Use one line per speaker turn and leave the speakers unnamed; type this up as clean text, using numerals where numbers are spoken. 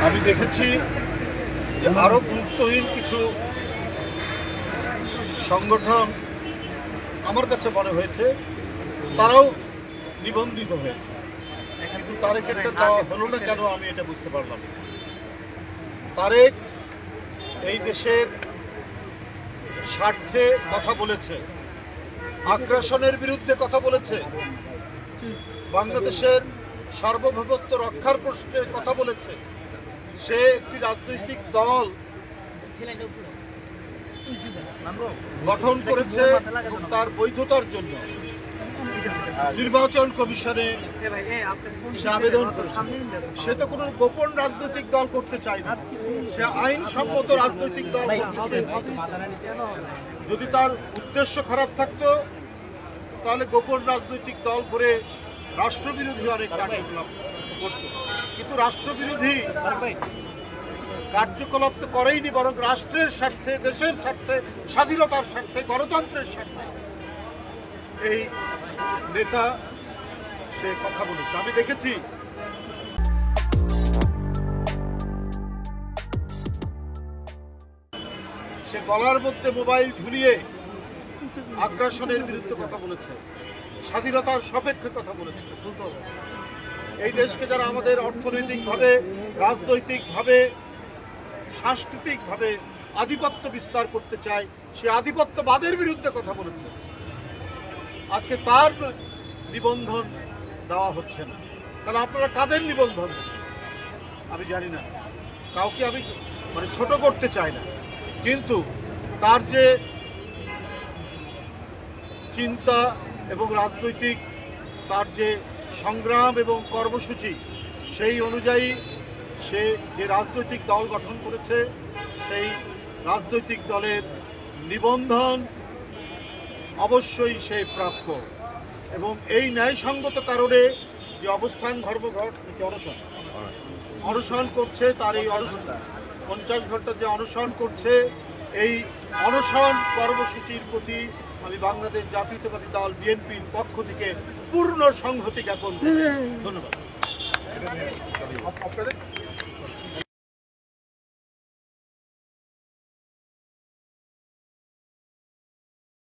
আমি দেখেছি যে আরো গুরুত্বহীন কিছু সংগঠন আমার কাছে মনে হয়েছে তারাও নিবন্ধিত হয়েছে, কিন্তু তারেকেরটা দেওয়া হলো না কেন আমি এটা বুঝতে পারলাম। তারেক এই দেশের স্বার্থে কথা বলেছে, আগ্রাসনের বিরুদ্ধে কথা বলেছে, বাংলাদেশের সার্বভৌমত্ব রক্ষার প্রশ্নে কথা বলেছে। সে একটি রাজনৈতিক দল গঠন করেছে এবং তার বৈধতার জন্য নির্বাচন কমিশনে সে আবেদন করেছে। সে তো কোনো গোপন রাজনৈতিক দল করতে চায় না, সে আইনসম্মত রাজনৈতিক দল করতে চায়। যদি তার উদ্দেশ্য খারাপ থাকতো তাহলে গোপন রাজনৈতিক দল করে রাষ্ট্রবিরোধী অনেক কার্যকলাপ করত, কিন্তু রাষ্ট্রবিরোধী কার্যকলাপ তো করেইনি, বরং রাষ্ট্রের স্বার্থে, দেশের স্বার্থে, স্বাধীনতার স্বার্থে, গণতন্ত্রের স্বার্থে এই নেতা সে কথা বলেছে। আমি দেখেছি সে গলার মধ্যে মোবাইল ঝুলিয়ে আগ্রাসনের বিরুদ্ধে কথা বলেছে, স্বাধীনতার সপক্ষে কথা বলেছে। এই দেশকে যারা আমাদের অর্থনৈতিকভাবে, রাজনৈতিকভাবে, সাংস্কৃতিকভাবে আধিপত্য বিস্তার করতে চায়, সে আধিপত্যবাদের বিরুদ্ধে কথা বলেছে। আজকে তার নিবন্ধন দেওয়া হচ্ছে না, তাহলে আপনারা কাদের নিবন্ধন? আমি জানি না, কাউকে আমি ছোট করতে চাই না, কিন্তু তার যে চিন্তা এবং রাজনৈতিক তার যে সংগ্রাম এবং কর্মসূচি, সেই অনুযায়ী সে যে রাজনৈতিক দল গঠন করেছে সেই রাজনৈতিক দলের নিবন্ধন অবশ্যই সে প্রাপ্য। এবং এই ন্যায়সঙ্গত কারণে যে অবস্থান ধর্মঘট অনশন করছে, তার এই অনশন 50 ঘন্টা যে অনশন করছে, এই অনশন কর্মসূচির প্রতি আমি বাংলাদেশ জাতীয়তাবাদী দল বিএনপির পক্ষ থেকে পূর্ণ সংহতি জ্ঞাপন করি। ধন্যবাদ।